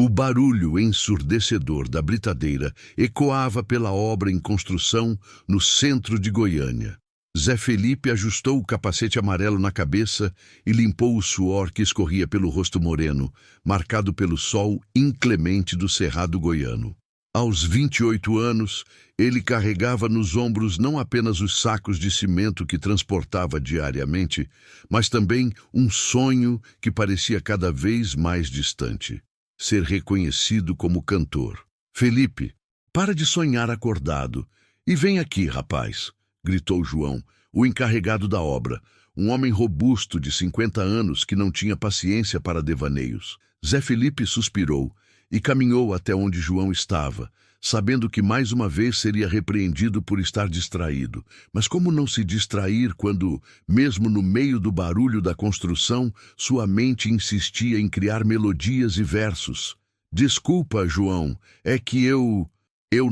O barulho ensurdecedor da britadeira ecoava pela obra em construção no centro de Goiânia. Zé Felipe ajustou o capacete amarelo na cabeça e limpou o suor que escorria pelo rosto moreno, marcado pelo sol inclemente do cerrado goiano. Aos 28 anos, ele carregava nos ombros não apenas os sacos de cimento que transportava diariamente, mas também um sonho que parecia cada vez mais distante: ser reconhecido como cantor. Felipe, para de sonhar acordado e vem aqui, rapaz, gritou João, o encarregado da obra, um homem robusto de 50 anos que não tinha paciência para devaneios. Zé Felipe suspirou e caminhou até onde João estava, sabendo que mais uma vez seria repreendido por estar distraído. Mas como não se distrair quando, mesmo no meio do barulho da construção, sua mente insistia em criar melodias e versos? Desculpa, João, é que eu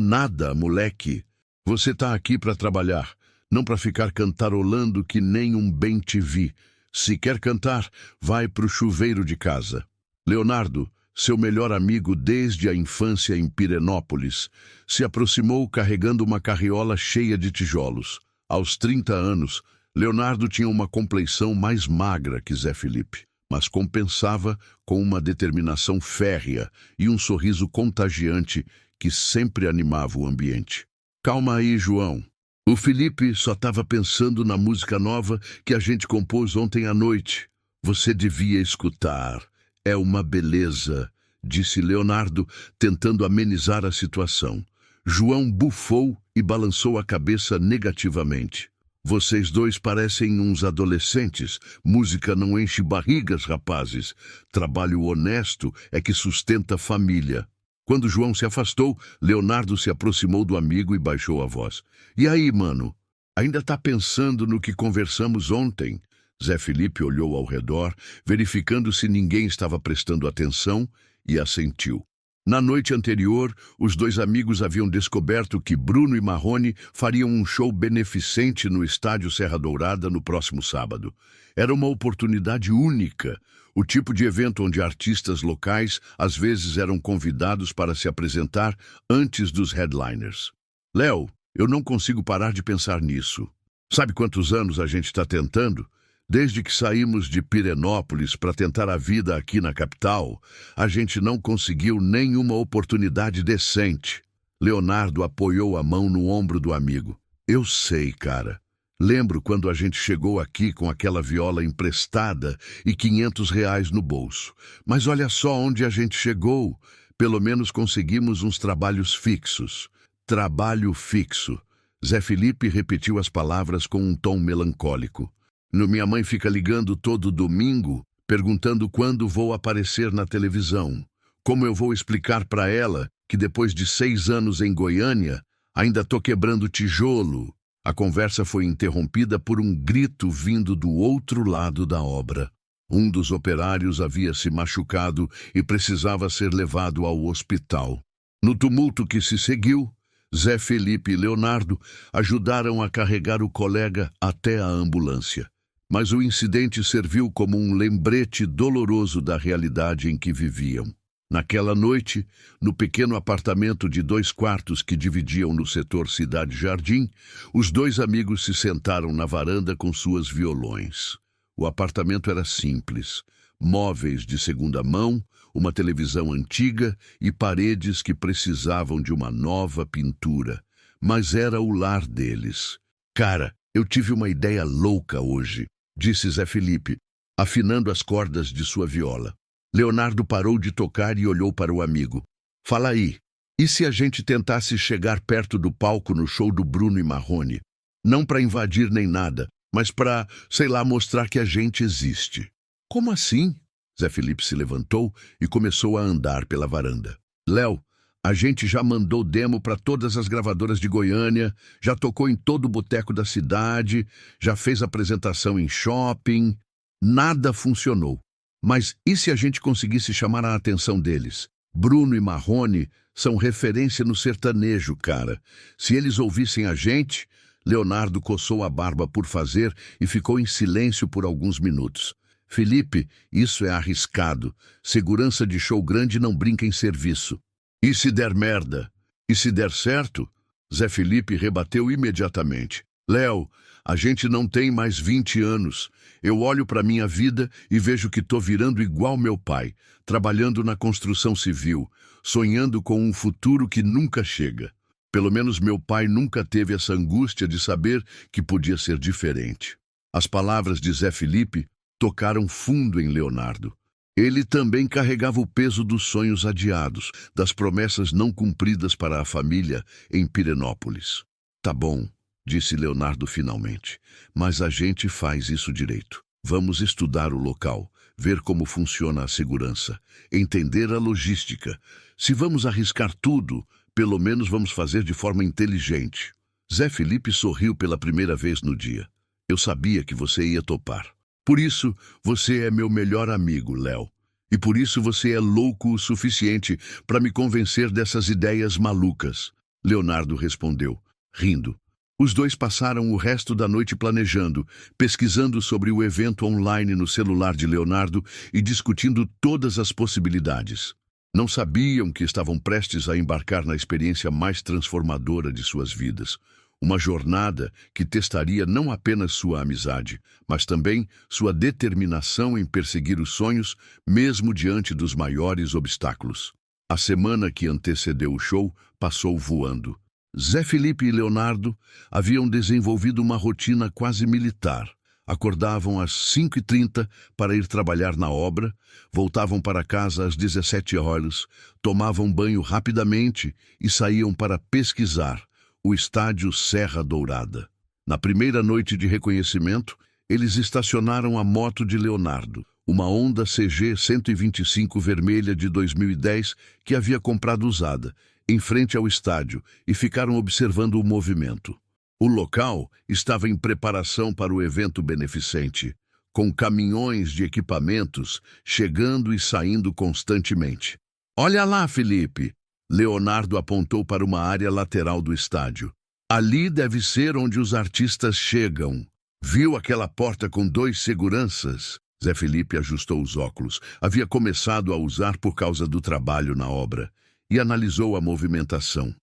nada, moleque. Você tá aqui para trabalhar, não para ficar cantarolando que nem um bem-te-vi. Se quer cantar, vai pro chuveiro de casa. Leonardo, seu melhor amigo desde a infância em Pirenópolis, se aproximou carregando uma carriola cheia de tijolos. Aos 30 anos, Leonardo tinha uma compleição mais magra que Zé Felipe, mas compensava com uma determinação férrea e um sorriso contagiante que sempre animava o ambiente. Calma aí, João. O Felipe só estava pensando na música nova que a gente compôs ontem à noite. Você devia escutar. É uma beleza, disse Leonardo, tentando amenizar a situação. João bufou e balançou a cabeça negativamente. Vocês dois parecem uns adolescentes. Música não enche barrigas, rapazes. Trabalho honesto é que sustenta a família. Quando João se afastou, Leonardo se aproximou do amigo e baixou a voz. E aí, mano? Ainda tá pensando no que conversamos ontem? Zé Felipe olhou ao redor, verificando se ninguém estava prestando atenção, e assentiu. Na noite anterior, os dois amigos haviam descoberto que Bruno e Marrone fariam um show beneficente no estádio Serra Dourada no próximo sábado. Era uma oportunidade única, o tipo de evento onde artistas locais às vezes eram convidados para se apresentar antes dos headliners. Léo, eu não consigo parar de pensar nisso. Sabe quantos anos a gente está tentando? Desde que saímos de Pirenópolis para tentar a vida aqui na capital, a gente não conseguiu nenhuma oportunidade decente. Leonardo apoiou a mão no ombro do amigo. Eu sei, cara. Lembro quando a gente chegou aqui com aquela viola emprestada e R$ 500 no bolso. Mas olha só onde a gente chegou. Pelo menos conseguimos uns trabalhos fixos. Trabalho fixo. Zé Felipe repetiu as palavras com um tom melancólico. Minha mãe fica ligando todo domingo, perguntando quando vou aparecer na televisão. Como eu vou explicar para ela que depois de 6 anos em Goiânia, ainda tô quebrando tijolo? A conversa foi interrompida por um grito vindo do outro lado da obra. Um dos operários havia se machucado e precisava ser levado ao hospital. No tumulto que se seguiu, Zé Felipe e Leonardo ajudaram a carregar o colega até a ambulância. Mas o incidente serviu como um lembrete doloroso da realidade em que viviam. Naquela noite, no pequeno apartamento de 2 quartos que dividiam no setor Cidade Jardim, os dois amigos se sentaram na varanda com suas violões. O apartamento era simples, móveis de segunda mão, uma televisão antiga e paredes que precisavam de uma nova pintura. Mas era o lar deles. Cara, eu tive uma ideia louca hoje, disse Zé Felipe, afinando as cordas de sua viola. Leonardo parou de tocar e olhou para o amigo. Fala aí, e se a gente tentasse chegar perto do palco no show do Bruno e Marrone? Não para invadir nem nada, mas para, sei lá, mostrar que a gente existe. Como assim? Zé Felipe se levantou e começou a andar pela varanda. Léo, a gente já mandou demo para todas as gravadoras de Goiânia, já tocou em todo o boteco da cidade, já fez apresentação em shopping. Nada funcionou. Mas e se a gente conseguisse chamar a atenção deles? Bruno e Marrone são referência no sertanejo, cara. Se eles ouvissem a gente... Leonardo coçou a barba por fazer e ficou em silêncio por alguns minutos. Felipe, isso é arriscado. Segurança de show grande não brinca em serviço. E se der merda? E se der certo? Zé Felipe rebateu imediatamente. Léo, a gente não tem mais 20 anos. Eu olho para minha vida e vejo que tô virando igual meu pai, trabalhando na construção civil, sonhando com um futuro que nunca chega. Pelo menos meu pai nunca teve essa angústia de saber que podia ser diferente. As palavras de Zé Felipe tocaram fundo em Leonardo. Ele também carregava o peso dos sonhos adiados, das promessas não cumpridas para a família em Pirenópolis. Tá bom, disse Leonardo finalmente, mas a gente faz isso direito. Vamos estudar o local, ver como funciona a segurança, entender a logística. Se vamos arriscar tudo, pelo menos vamos fazer de forma inteligente. Zé Felipe sorriu pela primeira vez no dia. Eu sabia que você ia topar. Por isso, você é meu melhor amigo, Léo. E por isso você é louco o suficiente para me convencer dessas ideias malucas. Leonardo respondeu, rindo. Os dois passaram o resto da noite planejando, pesquisando sobre o evento online no celular de Leonardo e discutindo todas as possibilidades. Não sabiam que estavam prestes a embarcar na experiência mais transformadora de suas vidas. Uma jornada que testaria não apenas sua amizade, mas também sua determinação em perseguir os sonhos, mesmo diante dos maiores obstáculos. A semana que antecedeu o show passou voando. Zé Felipe e Leonardo haviam desenvolvido uma rotina quase militar. Acordavam às 5h30 para ir trabalhar na obra, voltavam para casa às 17 horas, tomavam banho rapidamente e saíam para pesquisar o estádio Serra Dourada. Na primeira noite de reconhecimento, eles estacionaram a moto de Leonardo, uma Honda CG 125 vermelha de 2010 que havia comprado usada, em frente ao estádio, e ficaram observando o movimento. O local estava em preparação para o evento beneficente, com caminhões de equipamentos chegando e saindo constantemente. Olha lá, Felipe! Leonardo apontou para uma área lateral do estádio. Ali deve ser onde os artistas chegam. Viu aquela porta com 2 seguranças? Zé Felipe ajustou os óculos. Havia começado a usar por causa do trabalho na obra. E analisou a movimentação.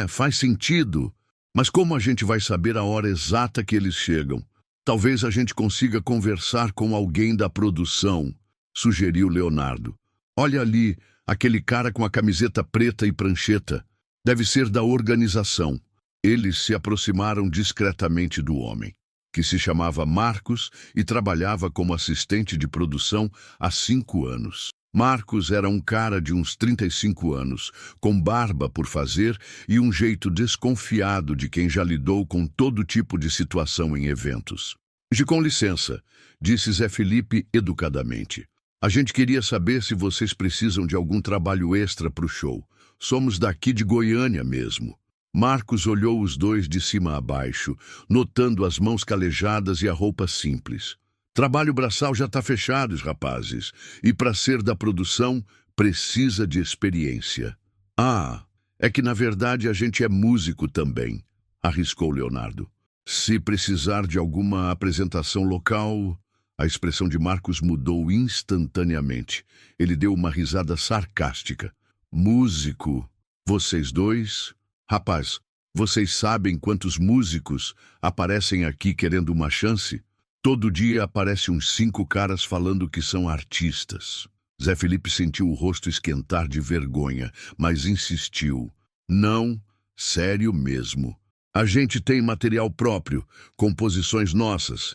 Faz sentido. Mas como a gente vai saber a hora exata que eles chegam? Talvez a gente consiga conversar com alguém da produção, sugeriu Leonardo. Olha ali, aquele cara com a camiseta preta e prancheta. Deve ser da organização. Eles se aproximaram discretamente do homem, que se chamava Marcos e trabalhava como assistente de produção há 5 anos. Marcos era um cara de uns 35 anos, com barba por fazer e um jeito desconfiado de quem já lidou com todo tipo de situação em eventos. Com licença, disse Zé Felipe educadamente. A gente queria saber se vocês precisam de algum trabalho extra para o show. Somos daqui de Goiânia mesmo. Marcos olhou os dois de cima a baixo, notando as mãos calejadas e a roupa simples. Trabalho braçal já está fechado, rapazes, e para ser da produção, precisa de experiência. É que na verdade a gente é músico também, arriscou Leonardo. Se precisar de alguma apresentação local... A expressão de Marcos mudou instantaneamente. Ele deu uma risada sarcástica. Músico? Vocês dois? Rapaz, vocês sabem quantos músicos aparecem aqui querendo uma chance? Todo dia aparecem uns 5 caras falando que são artistas. Zé Felipe sentiu o rosto esquentar de vergonha, mas insistiu. Não, sério mesmo. A gente tem material próprio, composições nossas.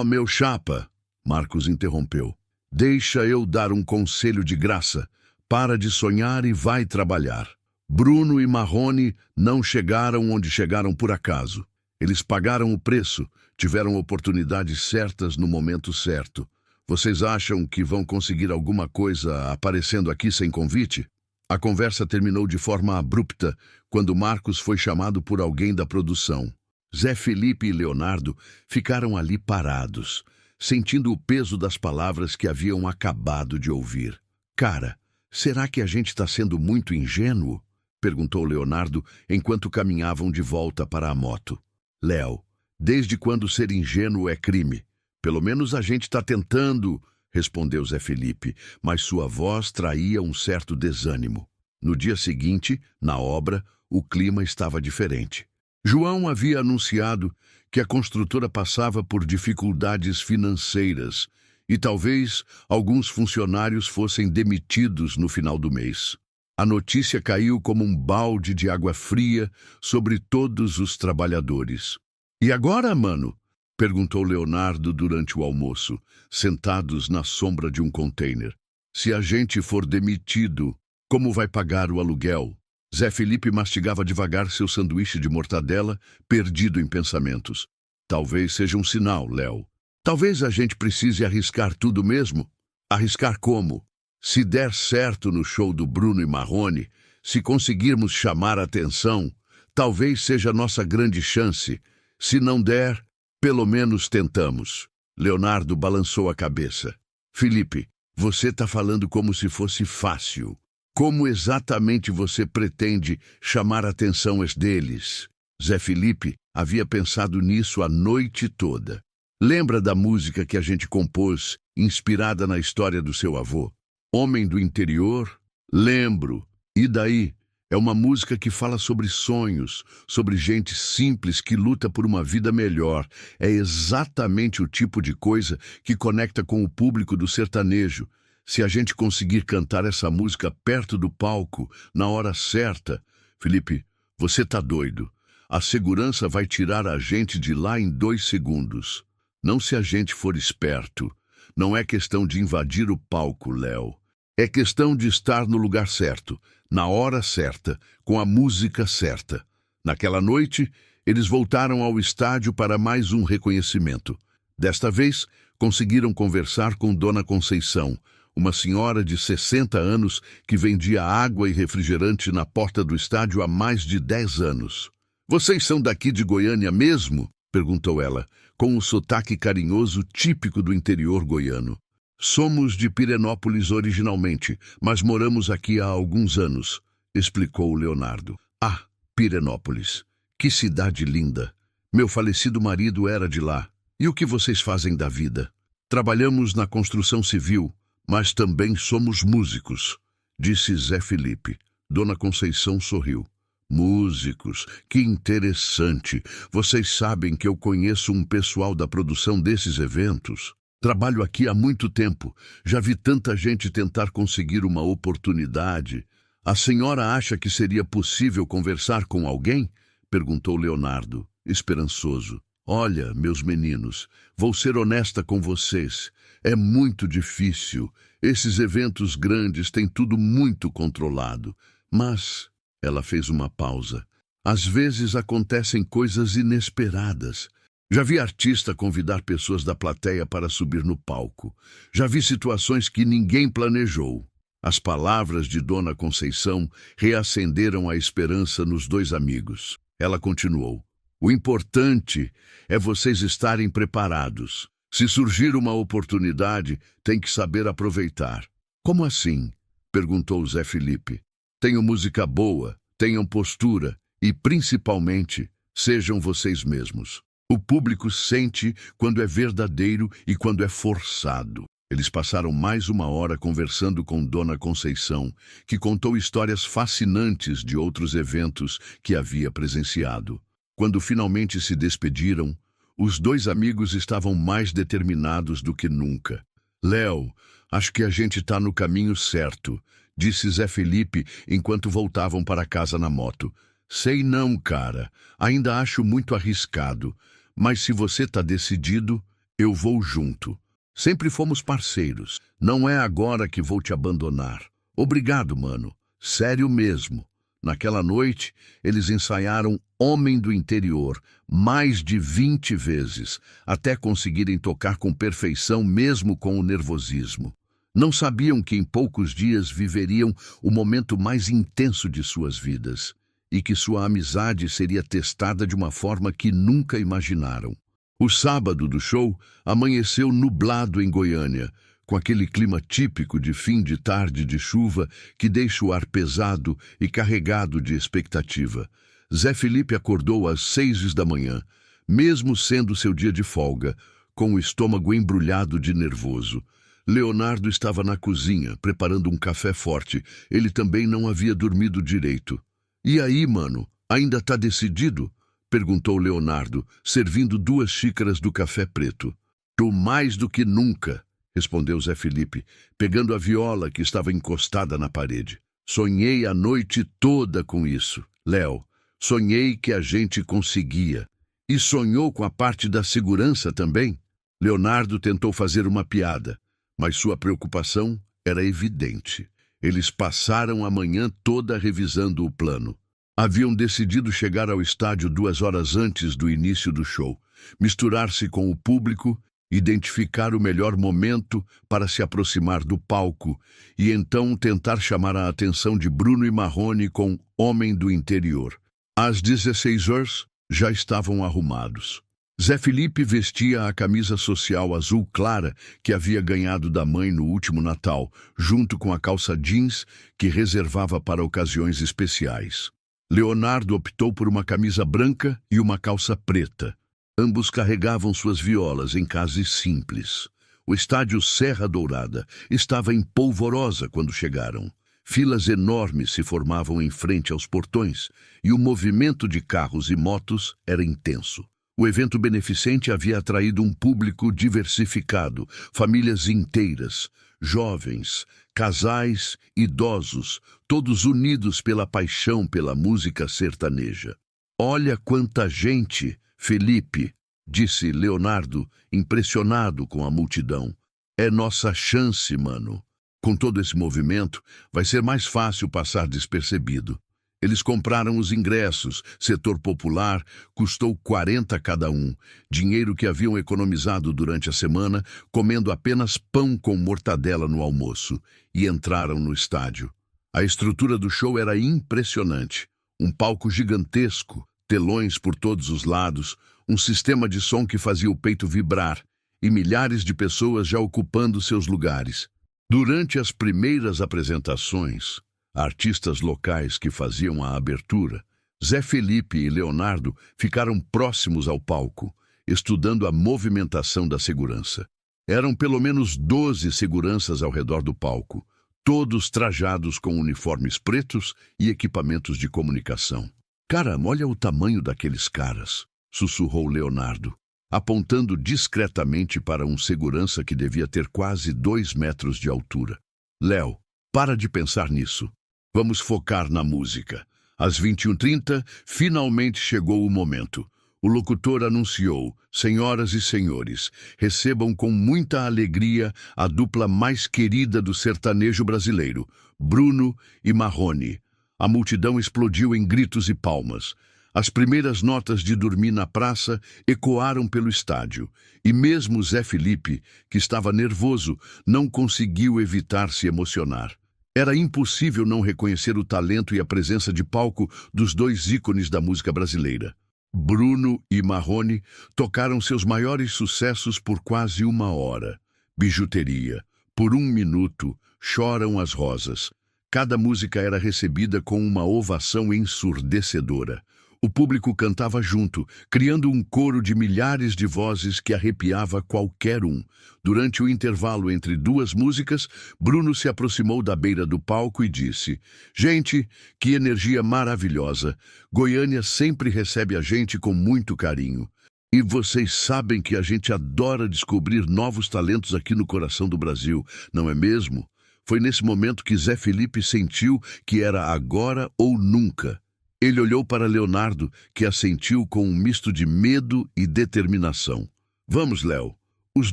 Meu chapa, Marcos interrompeu. Deixa eu dar um conselho de graça. Para de sonhar e vai trabalhar. Bruno e Marrone não chegaram onde chegaram por acaso. Eles pagaram o preço, tiveram oportunidades certas no momento certo. Vocês acham que vão conseguir alguma coisa aparecendo aqui sem convite? A conversa terminou de forma abrupta quando Marcos foi chamado por alguém da produção. Zé Felipe e Leonardo ficaram ali parados, sentindo o peso das palavras que haviam acabado de ouvir. Cara, será que a gente está sendo muito ingênuo? Perguntou Leonardo enquanto caminhavam de volta para a moto. Léo, desde quando ser ingênuo é crime? Pelo menos a gente está tentando, respondeu Zé Felipe, mas sua voz traía um certo desânimo. No dia seguinte, na obra, o clima estava diferente. João havia anunciado que a construtora passava por dificuldades financeiras e talvez alguns funcionários fossem demitidos no final do mês. A notícia caiu como um balde de água fria sobre todos os trabalhadores. E agora, mano? Perguntou Leonardo durante o almoço, sentados na sombra de um container. Se a gente for demitido, como vai pagar o aluguel? Zé Felipe mastigava devagar seu sanduíche de mortadela, perdido em pensamentos. Talvez seja um sinal, Léo. Talvez a gente precise arriscar tudo mesmo. Arriscar como? Se der certo no show do Bruno e Marrone, se conseguirmos chamar a atenção, talvez seja a nossa grande chance. Se não der, pelo menos tentamos. Leonardo balançou a cabeça. Felipe, você está falando como se fosse fácil. Como exatamente você pretende chamar a atenção deles? Zé Felipe havia pensado nisso a noite toda. Lembra da música que a gente compôs, inspirada na história do seu avô? Homem do Interior? Lembro. E daí? É uma música que fala sobre sonhos, sobre gente simples que luta por uma vida melhor. É exatamente o tipo de coisa que conecta com o público do sertanejo. Se a gente conseguir cantar essa música perto do palco, na hora certa... Felipe, você tá doido. A segurança vai tirar a gente de lá em 2 segundos. Não se a gente for esperto. Não é questão de invadir o palco, Léo. É questão de estar no lugar certo, na hora certa, com a música certa. Naquela noite, eles voltaram ao estádio para mais um reconhecimento. Desta vez, conseguiram conversar com Dona Conceição, uma senhora de 60 anos que vendia água e refrigerante na porta do estádio há mais de 10 anos. "Vocês são daqui de Goiânia mesmo?" perguntou ela, com um sotaque carinhoso típico do interior goiano. "Somos de Pirenópolis originalmente, mas moramos aqui há alguns anos", explicou Leonardo. "Ah, Pirenópolis. Que cidade linda. Meu falecido marido era de lá. E o que vocês fazem da vida?" "Trabalhamos na construção civil, mas também somos músicos", disse Zé Felipe. Dona Conceição sorriu. "Músicos, que interessante. Vocês sabem que eu conheço um pessoal da produção desses eventos. Trabalho aqui há muito tempo. Já vi tanta gente tentar conseguir uma oportunidade. A senhora acha que seria possível conversar com alguém?" perguntou Leonardo, esperançoso. "Olha, meus meninos, vou ser honesta com vocês. É muito difícil. Esses eventos grandes têm tudo muito controlado. Mas..." Ela fez uma pausa. "Às vezes acontecem coisas inesperadas. Já vi artista convidar pessoas da plateia para subir no palco. Já vi situações que ninguém planejou." As palavras de Dona Conceição reacenderam a esperança nos 2 amigos. Ela continuou. "O importante é vocês estarem preparados. Se surgir uma oportunidade, tem que saber aproveitar." "Como assim?" perguntou Zé Felipe. "Tenham música boa, tenham postura e, principalmente, sejam vocês mesmos. O público sente quando é verdadeiro e quando é forçado." Eles passaram mais 1 hora conversando com Dona Conceição, que contou histórias fascinantes de outros eventos que havia presenciado. Quando finalmente se despediram, os 2 amigos estavam mais determinados do que nunca. "Léo, acho que a gente está no caminho certo", disse Zé Felipe enquanto voltavam para casa na moto. "Sei não, cara. Ainda acho muito arriscado. Mas se você tá decidido, eu vou junto. Sempre fomos parceiros. Não é agora que vou te abandonar. Obrigado, mano. Sério mesmo." Naquela noite, eles ensaiaram Homem do Interior mais de 20 vezes, até conseguirem tocar com perfeição mesmo com o nervosismo. Não sabiam que em poucos dias viveriam o momento mais intenso de suas vidas e que sua amizade seria testada de uma forma que nunca imaginaram. O sábado do show amanheceu nublado em Goiânia, com aquele clima típico de fim de tarde de chuva que deixa o ar pesado e carregado de expectativa. Zé Felipe acordou às 6 da manhã, mesmo sendo seu dia de folga, com o estômago embrulhado de nervoso. Leonardo estava na cozinha, preparando um café forte. Ele também não havia dormido direito. "E aí, mano, ainda tá decidido?" perguntou Leonardo, servindo 2 xícaras do café preto. "Tô mais do que nunca", respondeu Zé Felipe, pegando a viola que estava encostada na parede. "Sonhei a noite toda com isso, Léo. Sonhei que a gente conseguia." "E sonhou com a parte da segurança também?" Leonardo tentou fazer uma piada, mas sua preocupação era evidente. Eles passaram a manhã toda revisando o plano. Haviam decidido chegar ao estádio 2 horas antes do início do show, misturar-se com o público, identificar o melhor momento para se aproximar do palco e então tentar chamar a atenção de Bruno e Marrone com Homem do Interior. Às 16 horas, já estavam arrumados. Zé Felipe vestia a camisa social azul clara que havia ganhado da mãe no último Natal, junto com a calça jeans que reservava para ocasiões especiais. Leonardo optou por uma camisa branca e uma calça preta. Ambos carregavam suas violas em cases simples. O estádio Serra Dourada estava em polvorosa quando chegaram. Filas enormes se formavam em frente aos portões e o movimento de carros e motos era intenso. O evento beneficente havia atraído um público diversificado, famílias inteiras, jovens, casais, idosos, todos unidos pela paixão pela música sertaneja. "Olha quanta gente, Felipe", disse Leonardo, impressionado com a multidão. "É nossa chance, mano. Com todo esse movimento, vai ser mais fácil passar despercebido." Eles compraram os ingressos, setor popular, custou 40 cada um, dinheiro que haviam economizado durante a semana, comendo apenas pão com mortadela no almoço, e entraram no estádio. A estrutura do show era impressionante. Um palco gigantesco, telões por todos os lados, um sistema de som que fazia o peito vibrar, e milhares de pessoas já ocupando seus lugares. Durante as primeiras apresentações, artistas locais que faziam a abertura, Zé Felipe e Leonardo ficaram próximos ao palco, estudando a movimentação da segurança. Eram pelo menos 12 seguranças ao redor do palco, todos trajados com uniformes pretos e equipamentos de comunicação. "Caramba, olha o tamanho daqueles caras", sussurrou Leonardo, apontando discretamente para um segurança que devia ter quase 2 metros de altura. "Léo, para de pensar nisso. Vamos focar na música." Às 21h30, finalmente chegou o momento. O locutor anunciou: "Senhoras e senhores, recebam com muita alegria a dupla mais querida do sertanejo brasileiro, Bruno e Marrone." A multidão explodiu em gritos e palmas. As primeiras notas de Dormir na Praça ecoaram pelo estádio, e mesmo Zé Felipe, que estava nervoso, não conseguiu evitar se emocionar. Era impossível não reconhecer o talento e a presença de palco dos 2 ícones da música brasileira. Bruno e Marrone tocaram seus maiores sucessos por quase 1 hora. Bijuteria, Por 1 Minuto, Choram as Rosas. Cada música era recebida com uma ovação ensurdecedora. O público cantava junto, criando um coro de milhares de vozes que arrepiava qualquer um. Durante o intervalo entre 2 músicas, Bruno se aproximou da beira do palco e disse: "Gente, que energia maravilhosa! Goiânia sempre recebe a gente com muito carinho. E vocês sabem que a gente adora descobrir novos talentos aqui no coração do Brasil, não é mesmo?" Foi nesse momento que Zé Felipe sentiu que era agora ou nunca. Ele olhou para Leonardo, que assentiu com um misto de medo e determinação. "Vamos, Léo." Os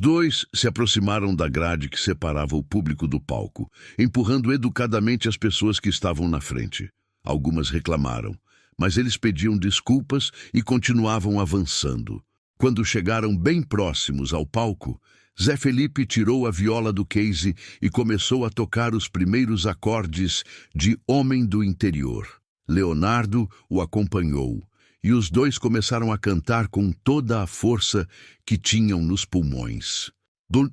2 se aproximaram da grade que separava o público do palco, empurrando educadamente as pessoas que estavam na frente. Algumas reclamaram, mas eles pediam desculpas e continuavam avançando. Quando chegaram bem próximos ao palco, Zé Felipe tirou a viola do case e começou a tocar os primeiros acordes de Homem do Interior. Leonardo o acompanhou, e os 2 começaram a cantar com toda a força que tinham nos pulmões.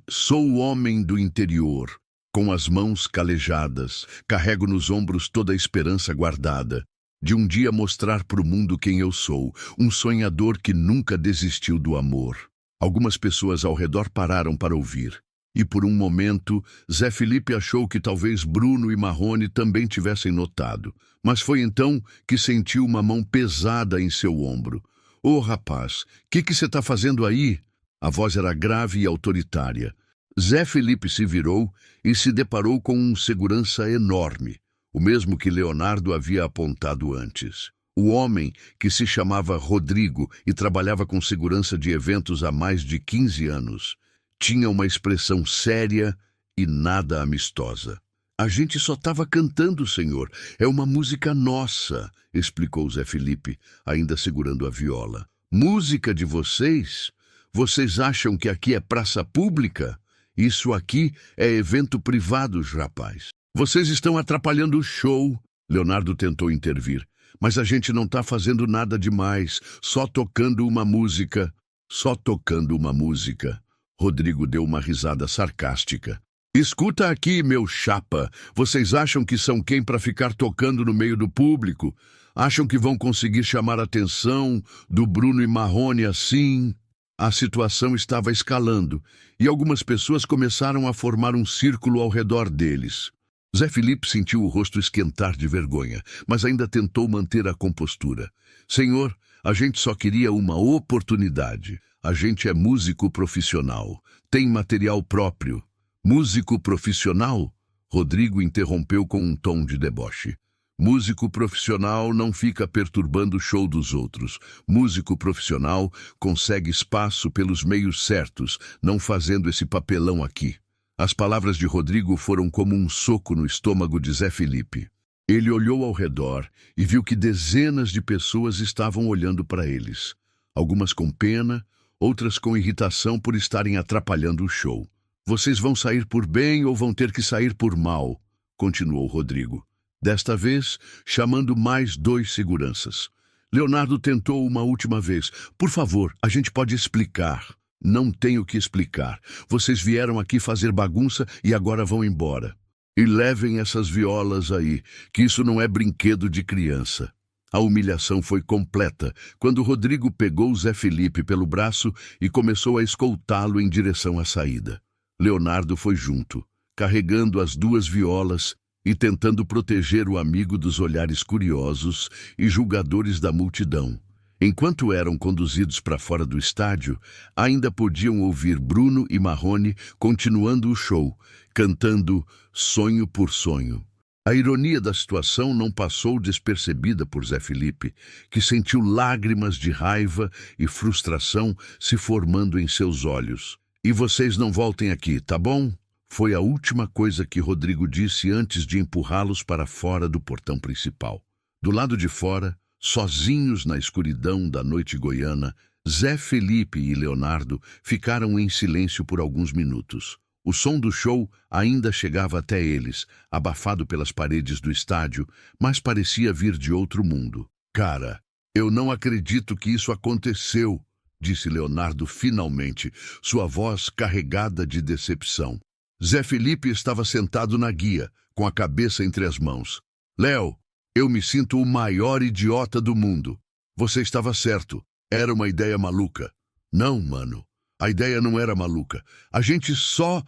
"Sou o homem do interior, com as mãos calejadas, carrego nos ombros toda a esperança guardada, de um dia mostrar para o mundo quem eu sou, um sonhador que nunca desistiu do amor." Algumas pessoas ao redor pararam para ouvir. E por um momento, Zé Felipe achou que talvez Bruno e Marrone também tivessem notado. Mas foi então que sentiu uma mão pesada em seu ombro. "Ô, rapaz, que você está fazendo aí?" A voz era grave e autoritária. Zé Felipe se virou e se deparou com um segurança enorme, o mesmo que Leonardo havia apontado antes. O homem, que se chamava Rodrigo e trabalhava com segurança de eventos há mais de 15 anos, tinha uma expressão séria e nada amistosa. "A gente só estava cantando, senhor. É uma música nossa", explicou Zé Felipe, ainda segurando a viola. "Música de vocês? Vocês acham que aqui é praça pública? Isso aqui é evento privado, rapaz. Vocês estão atrapalhando o show." Leonardo tentou intervir. "Mas a gente não está fazendo nada demais, só tocando uma música." "Só tocando uma música." Rodrigo deu uma risada sarcástica. "Escuta aqui, meu chapa. Vocês acham que são quem para ficar tocando no meio do público? Acham que vão conseguir chamar a atenção do Bruno e Marrone assim?" A situação estava escalando e algumas pessoas começaram a formar um círculo ao redor deles. Zé Felipe sentiu o rosto esquentar de vergonha, mas ainda tentou manter a compostura. "Senhor, a gente só queria uma oportunidade. A gente é músico profissional. Tem material próprio." "Músico profissional?" Rodrigo interrompeu com um tom de deboche. "Músico profissional não fica perturbando o show dos outros. Músico profissional consegue espaço pelos meios certos, não fazendo esse papelão aqui." As palavras de Rodrigo foram como um soco no estômago de Zé Felipe. Ele olhou ao redor e viu que dezenas de pessoas estavam olhando para eles. Algumas com pena, outras com irritação por estarem atrapalhando o show. "Vocês vão sair por bem ou vão ter que sair por mal?" continuou Rodrigo. Desta vez, chamando mais 2 seguranças. Leonardo tentou uma última vez. "Por favor, a gente pode explicar." "Não tenho o que explicar. Vocês vieram aqui fazer bagunça e agora vão embora. E levem essas violas aí, que isso não é brinquedo de criança." A humilhação foi completa quando Rodrigo pegou Zé Felipe pelo braço e começou a escoltá-lo em direção à saída. Leonardo foi junto, carregando as 2 violas e tentando proteger o amigo dos olhares curiosos e julgadores da multidão. Enquanto eram conduzidos para fora do estádio, ainda podiam ouvir Bruno e Marrone continuando o show, cantando Sonho por Sonho. A ironia da situação não passou despercebida por Zé Felipe, que sentiu lágrimas de raiva e frustração se formando em seus olhos. "E vocês não voltem aqui, tá bom?" Foi a última coisa que Rodrigo disse antes de empurrá-los para fora do portão principal. Do lado de fora, sozinhos na escuridão da noite goiana, Zé Felipe e Leonardo ficaram em silêncio por alguns minutos. O som do show ainda chegava até eles, abafado pelas paredes do estádio, mas parecia vir de outro mundo. "Cara, eu não acredito que isso aconteceu", disse Leonardo finalmente, sua voz carregada de decepção. Zé Felipe estava sentado na guia, com a cabeça entre as mãos. "Léo, eu me sinto o maior idiota do mundo. Você estava certo, era uma ideia maluca." "Não, mano, a ideia não era maluca. A gente só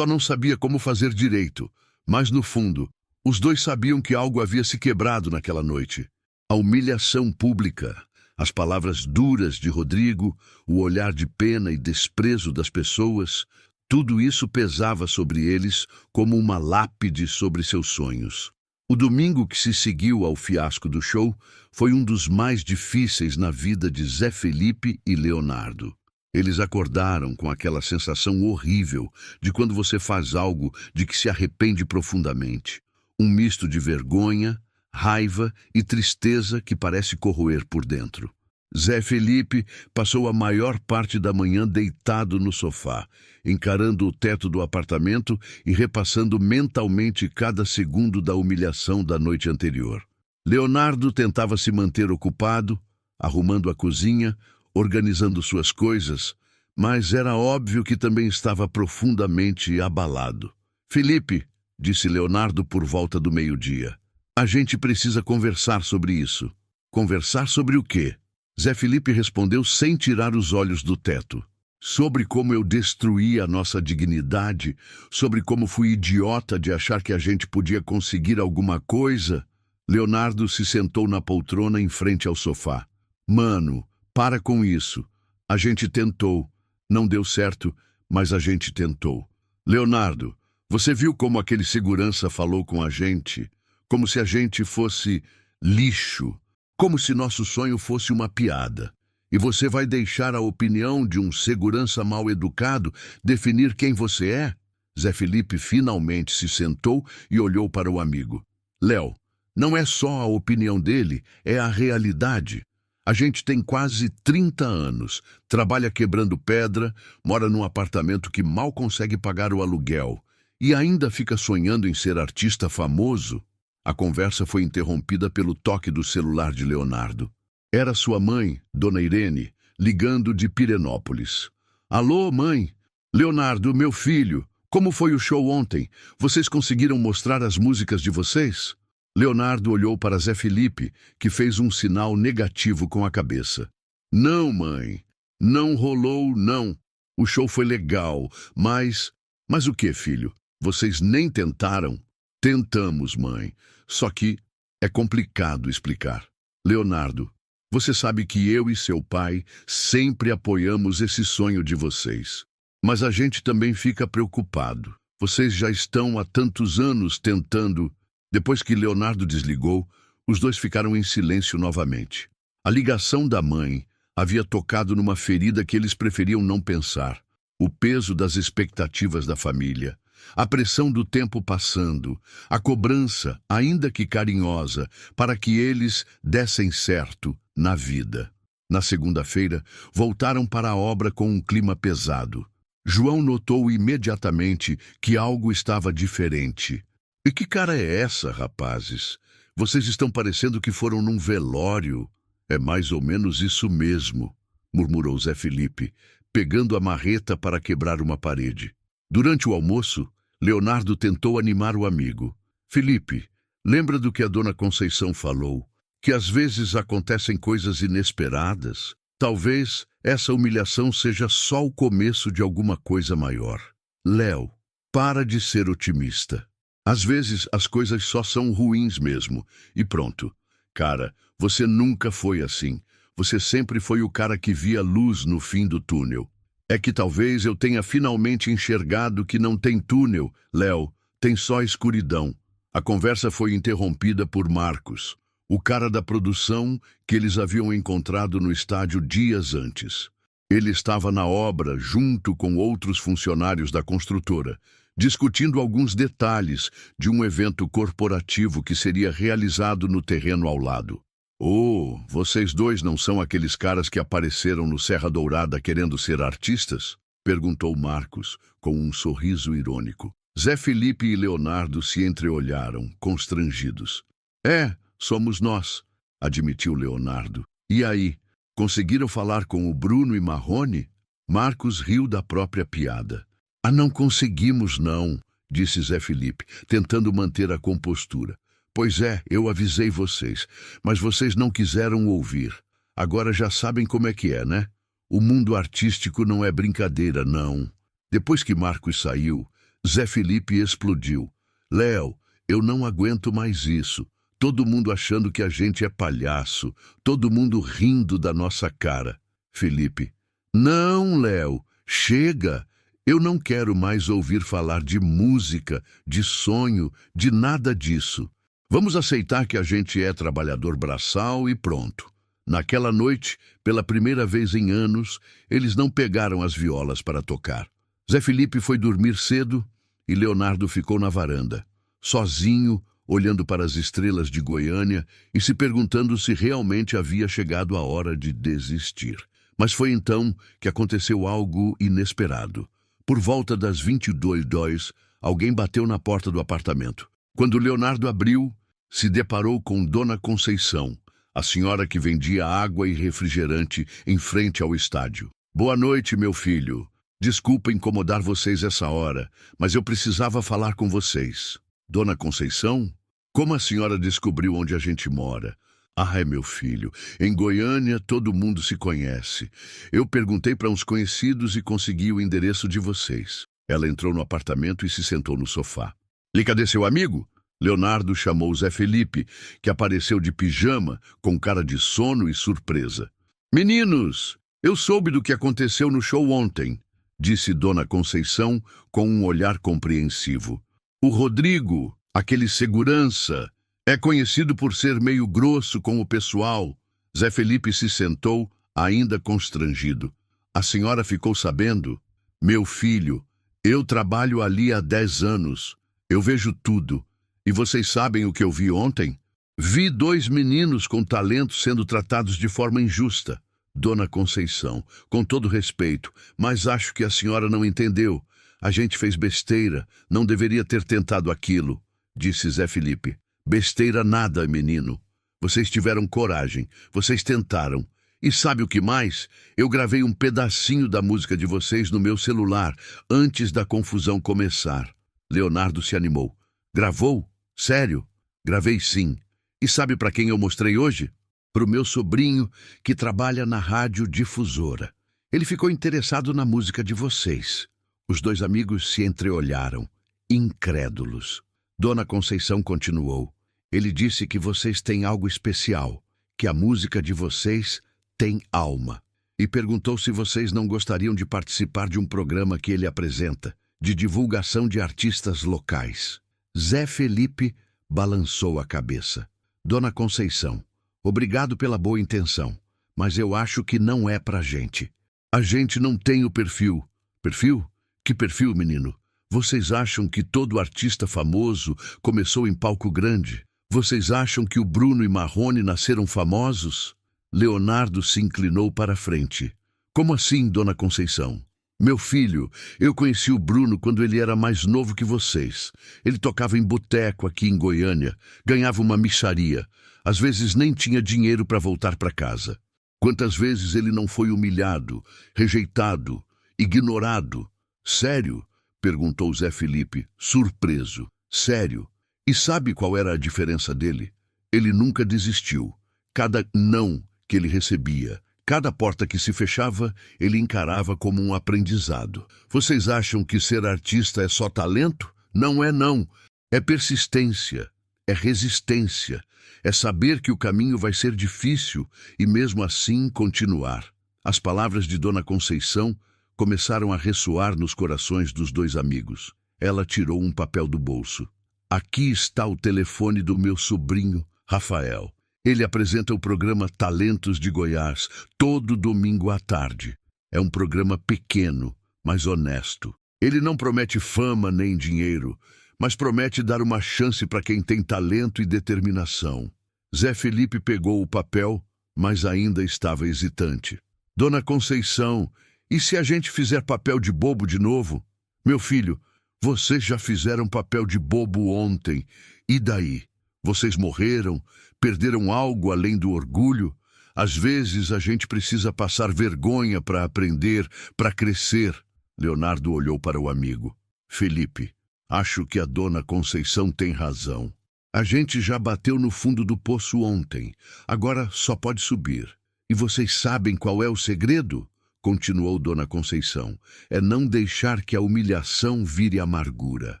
não sabia como fazer direito. Mas no fundo, os 2 sabiam que algo havia se quebrado naquela noite." A humilhação pública, as palavras duras de Rodrigo, o olhar de pena e desprezo das pessoas, tudo isso pesava sobre eles como uma lápide sobre seus sonhos. O domingo que se seguiu ao fiasco do show foi um dos mais difíceis na vida de Zé Felipe e Leonardo. Eles acordaram com aquela sensação horrível de quando você faz algo de que se arrepende profundamente. Um misto de vergonha, raiva e tristeza que parece corroer por dentro. Zé Felipe passou a maior parte da manhã deitado no sofá, encarando o teto do apartamento e repassando mentalmente cada segundo da humilhação da noite anterior. Leonardo tentava se manter ocupado, arrumando a cozinha, organizando suas coisas, mas era óbvio que também estava profundamente abalado. "Felipe", disse Leonardo por volta do meio-dia, "a gente precisa conversar sobre isso." "Conversar sobre o quê?" Zé Felipe respondeu sem tirar os olhos do teto. sobre como eu destruí a nossa dignidade, sobre como fui idiota de achar que a gente podia conseguir alguma coisa. Leonardo se sentou na poltrona em frente ao sofá. Mano, para com isso. A gente tentou. Não deu certo, mas a gente tentou. Leonardo, você viu como aquele segurança falou com a gente? Como se a gente fosse lixo. Como se nosso sonho fosse uma piada. E você vai deixar a opinião de um segurança mal educado definir quem você é? Zé Felipe finalmente se sentou e olhou para o amigo. Léo, não é só a opinião dele, é a realidade. A gente tem quase 30 anos, trabalha quebrando pedra, mora num apartamento que mal consegue pagar o aluguel e ainda fica sonhando em ser artista famoso. A conversa foi interrompida pelo toque do celular de Leonardo. Era sua mãe, Dona Irene, ligando de Pirenópolis. Alô, mãe? Leonardo, meu filho, como foi o show ontem? Vocês conseguiram mostrar as músicas de vocês? Leonardo olhou para Zé Felipe, que fez um sinal negativo com a cabeça. Não, mãe. Não rolou, não. O show foi legal, mas... Mas o que, filho? Vocês nem tentaram? Tentamos, mãe. Só que é complicado explicar. Leonardo, você sabe que eu e seu pai sempre apoiamos esse sonho de vocês. Mas a gente também fica preocupado. Vocês já estão há tantos anos tentando... Depois que Leonardo desligou, os dois ficaram em silêncio novamente. A ligação da mãe havia tocado numa ferida que eles preferiam não pensar. O peso das expectativas da família, a pressão do tempo passando, a cobrança, ainda que carinhosa, para que eles dessem certo na vida. Na segunda-feira, voltaram para a obra com um clima pesado. João notou imediatamente que algo estava diferente. E que cara é essa, rapazes? Vocês estão parecendo que foram num velório. É mais ou menos isso mesmo, murmurou Zé Felipe, pegando a marreta para quebrar uma parede. Durante o almoço, Leonardo tentou animar o amigo. Felipe, lembra do que a dona Conceição falou? Que às vezes acontecem coisas inesperadas? Talvez essa humilhação seja só o começo de alguma coisa maior. Léo, para de ser otimista. Às vezes as coisas só são ruins mesmo. E pronto. Cara, você nunca foi assim. Você sempre foi o cara que via luz no fim do túnel. É que talvez eu tenha finalmente enxergado que não tem túnel, Léo, tem só escuridão. A conversa foi interrompida por Marcos, o cara da produção que eles haviam encontrado no estádio dias antes. Ele estava na obra junto com outros funcionários da construtora, discutindo alguns detalhes de um evento corporativo que seria realizado no terreno ao lado. Oh, vocês dois não são aqueles caras que apareceram no Serra Dourada querendo ser artistas? Perguntou Marcos, com um sorriso irônico. Zé Felipe e Leonardo se entreolharam, constrangidos. É, somos nós, admitiu Leonardo. E aí, conseguiram falar com o Bruno e Marrone? Marcos riu da própria piada. Ah, não conseguimos não, disse Zé Felipe, tentando manter a compostura. Pois é, eu avisei vocês, mas vocês não quiseram ouvir. Agora já sabem como é que é, né? O mundo artístico não é brincadeira, não. Depois que Marcos saiu, Zé Felipe explodiu. Léo, eu não aguento mais isso. Todo mundo achando que a gente é palhaço, todo mundo rindo da nossa cara. Felipe, não, Léo, chega. Eu não quero mais ouvir falar de música, de sonho, de nada disso. Vamos aceitar que a gente é trabalhador braçal e pronto. Naquela noite, pela primeira vez em anos, eles não pegaram as violas para tocar. Zé Felipe foi dormir cedo e Leonardo ficou na varanda, sozinho, olhando para as estrelas de Goiânia e se perguntando se realmente havia chegado a hora de desistir. Mas foi então que aconteceu algo inesperado. Por volta das 22h, alguém bateu na porta do apartamento. Quando Leonardo abriu, se deparou com Dona Conceição, a senhora que vendia água e refrigerante em frente ao estádio. Boa noite, meu filho. Desculpa incomodar vocês essa hora, mas eu precisava falar com vocês. Dona Conceição? Como a senhora descobriu onde a gente mora? Ah, é meu filho. Em Goiânia, todo mundo se conhece. Eu perguntei para uns conhecidos e consegui o endereço de vocês. Ela entrou no apartamento e se sentou no sofá. "E cadê seu amigo?" Leonardo chamou Zé Felipe, que apareceu de pijama, com cara de sono e surpresa. "Meninos, eu soube do que aconteceu no show ontem", disse Dona Conceição com um olhar compreensivo. "O Rodrigo, aquele segurança, é conhecido por ser meio grosso com o pessoal." Zé Felipe se sentou, ainda constrangido. "A senhora ficou sabendo? Meu filho, eu trabalho ali há 10 anos. Eu vejo tudo. E vocês sabem o que eu vi ontem? Vi 2 meninos com talento sendo tratados de forma injusta." "Dona Conceição, com todo respeito, mas acho que a senhora não entendeu. A gente fez besteira, não deveria ter tentado aquilo", disse Zé Felipe. "Besteira nada, menino. Vocês tiveram coragem, vocês tentaram. E sabe o que mais? Eu gravei um pedacinho da música de vocês no meu celular, antes da confusão começar." Leonardo se animou. "Gravou? Sério?" "Gravei sim. E sabe para quem eu mostrei hoje? Para o meu sobrinho, que trabalha na rádio difusora. Ele ficou interessado na música de vocês." Os 2 amigos se entreolharam, incrédulos. Dona Conceição continuou. "Ele disse que vocês têm algo especial, que a música de vocês tem alma. E perguntou se vocês não gostariam de participar de um programa que ele apresenta, de divulgação de artistas locais." Zé Felipe balançou a cabeça. "Dona Conceição, obrigado pela boa intenção, mas eu acho que não é pra gente. A gente não tem o perfil." "Perfil? Que perfil, menino? Vocês acham que todo artista famoso começou em palco grande? Vocês acham que o Bruno e Marrone nasceram famosos?" Leonardo se inclinou para a frente. "Como assim, Dona Conceição?" "Meu filho, eu conheci o Bruno quando ele era mais novo que vocês. Ele tocava em boteco aqui em Goiânia, ganhava uma mixaria. Às vezes nem tinha dinheiro para voltar para casa. Quantas vezes ele não foi humilhado, rejeitado, ignorado?" "Sério?" perguntou Zé Felipe, surpreso. "Sério. E sabe qual era a diferença dele? Ele nunca desistiu. Cada não que ele recebia, cada porta que se fechava, ele encarava como um aprendizado. Vocês acham que ser artista é só talento? Não é não. É persistência, é resistência, é saber que o caminho vai ser difícil e mesmo assim continuar." As palavras de Dona Conceição começaram a ressoar nos corações dos 2 amigos. Ela tirou um papel do bolso. "Aqui está o telefone do meu sobrinho, Rafael. Ele apresenta o programa Talentos de Goiás, todo domingo à tarde. É um programa pequeno, mas honesto. Ele não promete fama nem dinheiro, mas promete dar uma chance para quem tem talento e determinação." Zé Felipe pegou o papel, mas ainda estava hesitante. "Dona Conceição, e se a gente fizer papel de bobo de novo?" "Meu filho, vocês já fizeram papel de bobo ontem. E daí? Vocês morreram, perderam algo além do orgulho. Às vezes a gente precisa passar vergonha para aprender, para crescer." Leonardo olhou para o amigo. "Felipe, acho que a Dona Conceição tem razão. A gente já bateu no fundo do poço ontem. Agora só pode subir. E vocês sabem qual é o segredo?" continuou Dona Conceição. "É não deixar que a humilhação vire amargura.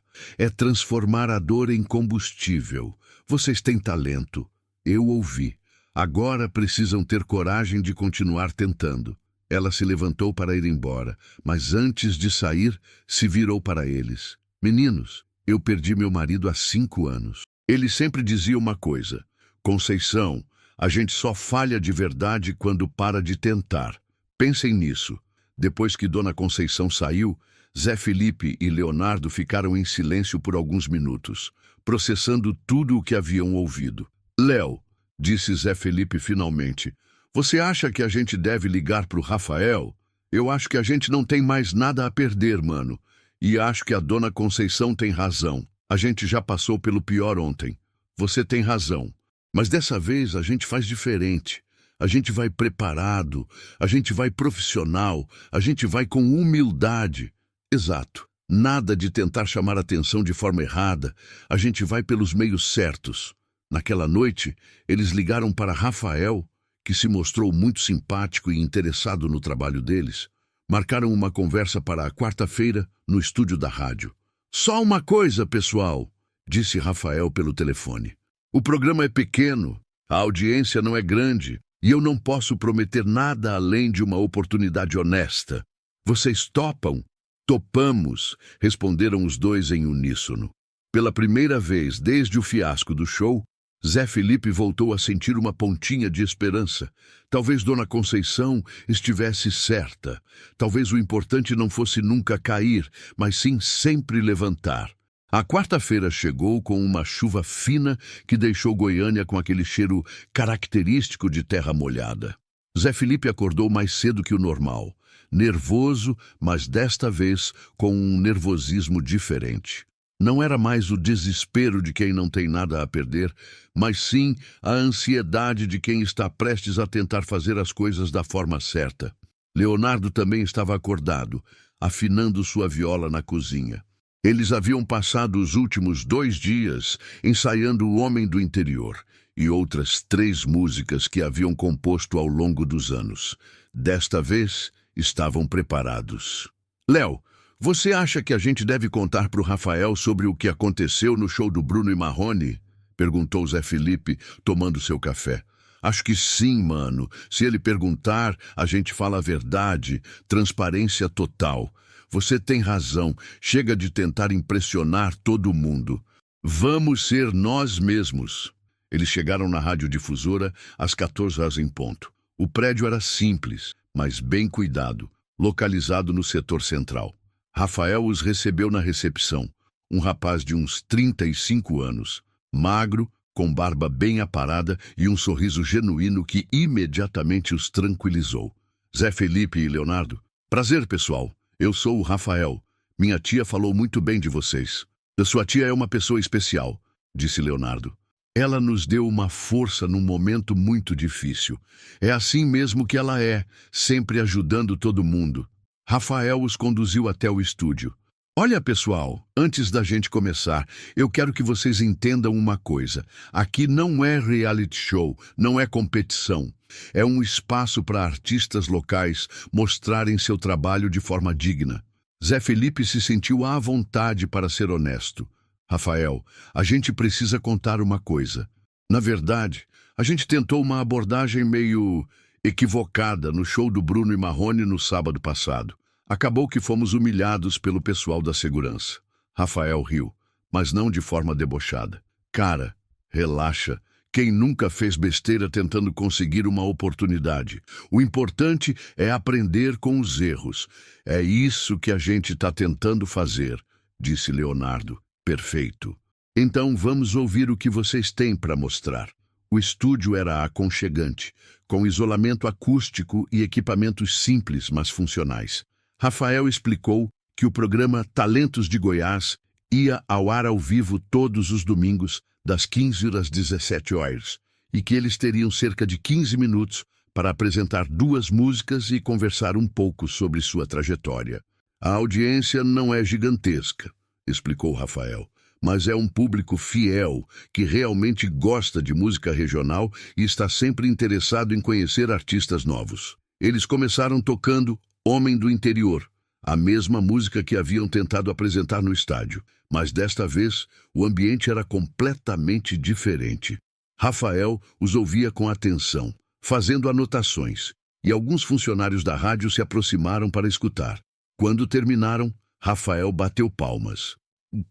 É transformar a dor em combustível. Vocês têm talento. Eu ouvi. Agora precisam ter coragem de continuar tentando." Ela se levantou para ir embora, mas antes de sair, se virou para eles. "Meninos, eu perdi meu marido há 5 anos. Ele sempre dizia uma coisa: Conceição, a gente só falha de verdade quando para de tentar. Pensem nisso." Depois que Dona Conceição saiu, Zé Felipe e Leonardo ficaram em silêncio por alguns minutos, processando tudo o que haviam ouvido. "Léo", disse Zé Felipe finalmente, "você acha que a gente deve ligar pro Rafael? Eu acho que a gente não tem mais nada a perder, mano. E acho que a Dona Conceição tem razão. A gente já passou pelo pior ontem. Você tem razão. Mas dessa vez a gente faz diferente. A gente vai preparado, a gente vai profissional, a gente vai com humildade." "Exato. Nada de tentar chamar atenção de forma errada. A gente vai pelos meios certos." Naquela noite, eles ligaram para Rafael, que se mostrou muito simpático e interessado no trabalho deles. Marcaram uma conversa para a quarta-feira no estúdio da rádio. "Só uma coisa, pessoal", disse Rafael pelo telefone. "O programa é pequeno, a audiência não é grande e eu não posso prometer nada além de uma oportunidade honesta. Vocês topam?" "Topamos", responderam os dois em uníssono. Pela primeira vez desde o fiasco do show, Zé Felipe voltou a sentir uma pontinha de esperança. Talvez Dona Conceição estivesse certa. Talvez o importante não fosse nunca cair, mas sim sempre levantar. A quarta-feira chegou com uma chuva fina que deixou Goiânia com aquele cheiro característico de terra molhada. Zé Felipe acordou mais cedo que o normal, nervoso, mas desta vez com um nervosismo diferente. Não era mais o desespero de quem não tem nada a perder, mas sim a ansiedade de quem está prestes a tentar fazer as coisas da forma certa. Leonardo também estava acordado, afinando sua viola na cozinha. Eles haviam passado os últimos 2 dias ensaiando O Homem do Interior e outras 3 músicas que haviam composto ao longo dos anos. Desta vez, estavam preparados. "Léo, você acha que a gente deve contar para o Rafael sobre o que aconteceu no show do Bruno e Marrone?" perguntou Zé Felipe, tomando seu café. "Acho que sim, mano. Se ele perguntar, a gente fala a verdade. Transparência total. Você tem razão. Chega de tentar impressionar todo mundo. Vamos ser nós mesmos." Eles chegaram na radiodifusora às 14h em ponto. O prédio era simples, mas bem cuidado, localizado no setor central. Rafael os recebeu na recepção, um rapaz de uns 35 anos, magro, com barba bem aparada e um sorriso genuíno que imediatamente os tranquilizou. "Zé Felipe e Leonardo, prazer, pessoal. Eu sou o Rafael. Minha tia falou muito bem de vocês. A sua tia é uma pessoa especial", disse Leonardo. "Ela nos deu uma força num momento muito difícil. É assim mesmo que ela é, sempre ajudando todo mundo." Rafael os conduziu até o estúdio. "Olha, pessoal, antes da gente começar, eu quero que vocês entendam uma coisa. Aqui não é reality show, não é competição. É um espaço para artistas locais mostrarem seu trabalho de forma digna." Zé Felipe se sentiu à vontade para ser honesto. "Rafael, a gente precisa contar uma coisa. Na verdade, a gente tentou uma abordagem meio equivocada no show do Bruno e Marrone no sábado passado. Acabou que fomos humilhados pelo pessoal da segurança." Rafael riu, mas não de forma debochada. "Cara, relaxa. Quem nunca fez besteira tentando conseguir uma oportunidade? O importante é aprender com os erros. É isso que a gente está tentando fazer", disse Leonardo. "Perfeito. Então vamos ouvir o que vocês têm para mostrar." O estúdio era aconchegante, com isolamento acústico e equipamentos simples, mas funcionais. Rafael explicou que o programa Talentos de Goiás ia ao ar ao vivo todos os domingos, das 15 às 17 horas, e que eles teriam cerca de 15 minutos para apresentar 2 músicas e conversar um pouco sobre sua trajetória. "A audiência não é gigantesca", explicou Rafael, "mas é um público fiel que realmente gosta de música regional e está sempre interessado em conhecer artistas novos." Eles começaram tocando Homem do Interior, a mesma música que haviam tentado apresentar no estádio, mas desta vez o ambiente era completamente diferente. Rafael os ouvia com atenção, fazendo anotações, e alguns funcionários da rádio se aproximaram para escutar. Quando terminaram, Rafael bateu palmas.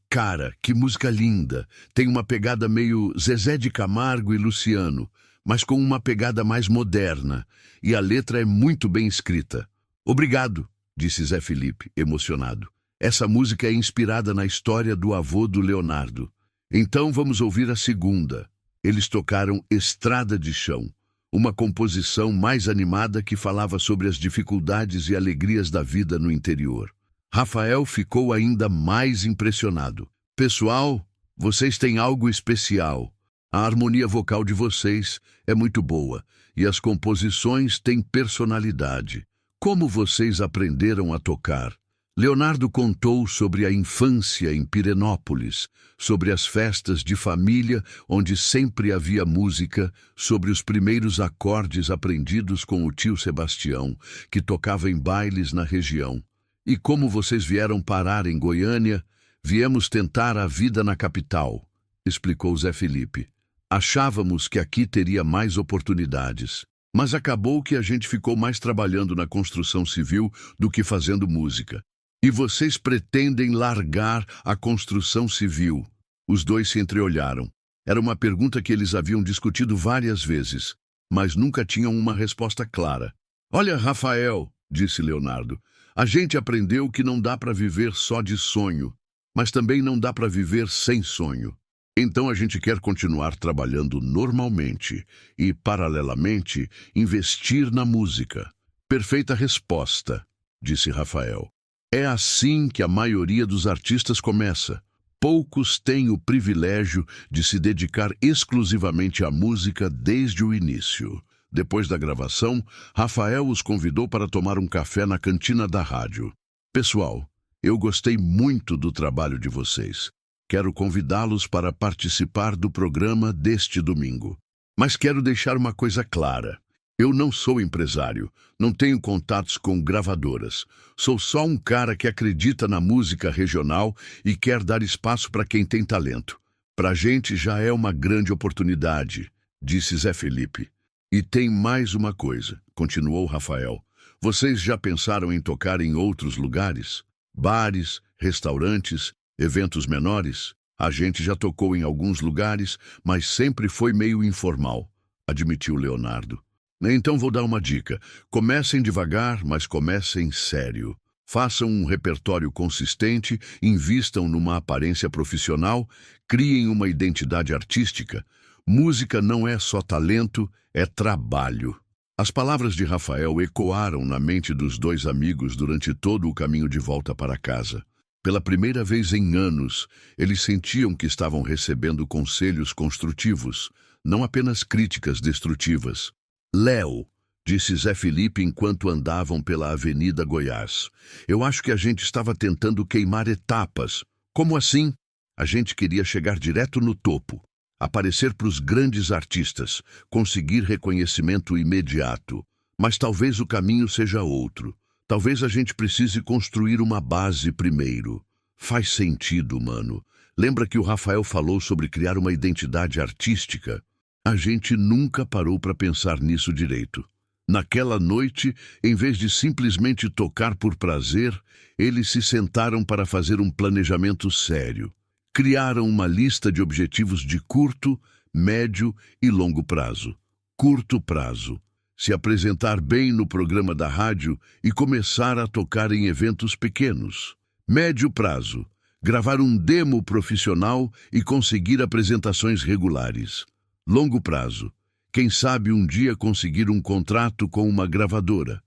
"Cara, que música linda! Tem uma pegada meio Zezé de Camargo e Luciano, mas com uma pegada mais moderna, e a letra é muito bem escrita." "Obrigado", disse Zé Felipe, emocionado. "Essa música é inspirada na história do avô do Leonardo." "Então vamos ouvir a segunda." Eles tocaram Estrada de Chão, uma composição mais animada que falava sobre as dificuldades e alegrias da vida no interior. Rafael ficou ainda mais impressionado. "Pessoal, vocês têm algo especial. A harmonia vocal de vocês é muito boa e as composições têm personalidade. Como vocês aprenderam a tocar?" Leonardo contou sobre a infância em Pirenópolis, sobre as festas de família onde sempre havia música, sobre os primeiros acordes aprendidos com o tio Sebastião, que tocava em bailes na região. E como vocês vieram parar em Goiânia, viemos tentar a vida na capital, explicou Zé Felipe. Achávamos que aqui teria mais oportunidades, mas acabou que a gente ficou mais trabalhando na construção civil do que fazendo música. E vocês pretendem largar a construção civil? Os dois se entreolharam. Era uma pergunta que eles haviam discutido várias vezes, mas nunca tinham uma resposta clara. Olha, Rafael, disse Leonardo, a gente aprendeu que não dá para viver só de sonho, mas também não dá para viver sem sonho. Então a gente quer continuar trabalhando normalmente e, paralelamente, investir na música. Perfeita resposta, disse Rafael. É assim que a maioria dos artistas começa. Poucos têm o privilégio de se dedicar exclusivamente à música desde o início. Depois da gravação, Rafael os convidou para tomar um café na cantina da rádio. Pessoal, eu gostei muito do trabalho de vocês. Quero convidá-los para participar do programa deste domingo. Mas quero deixar uma coisa clara. Eu não sou empresário, não tenho contatos com gravadoras. Sou só um cara que acredita na música regional e quer dar espaço para quem tem talento. Pra gente já é uma grande oportunidade, disse Zé Felipe. E tem mais uma coisa, continuou Rafael. Vocês já pensaram em tocar em outros lugares? Bares, restaurantes, eventos menores? A gente já tocou em alguns lugares, mas sempre foi meio informal, admitiu Leonardo. Então vou dar uma dica. Comecem devagar, mas comecem sério. Façam um repertório consistente, invistam numa aparência profissional, criem uma identidade artística. Música não é só talento, é trabalho. As palavras de Rafael ecoaram na mente dos dois amigos durante todo o caminho de volta para casa. Pela primeira vez em anos, eles sentiam que estavam recebendo conselhos construtivos, não apenas críticas destrutivas. Léo, disse Zé Felipe enquanto andavam pela Avenida Goiás. Eu acho que a gente estava tentando queimar etapas. Como assim? A gente queria chegar direto no topo, aparecer para os grandes artistas, conseguir reconhecimento imediato. Mas talvez o caminho seja outro. Talvez a gente precise construir uma base primeiro. Faz sentido, mano. Lembra que o Rafael falou sobre criar uma identidade artística? A gente nunca parou para pensar nisso direito. Naquela noite, em vez de simplesmente tocar por prazer, eles se sentaram para fazer um planejamento sério. Criaram uma lista de objetivos de curto, médio e longo prazo. Curto prazo: se apresentar bem no programa da rádio e começar a tocar em eventos pequenos. Médio prazo: gravar um demo profissional e conseguir apresentações regulares. Longo prazo: quem sabe um dia conseguir um contrato com uma gravadora.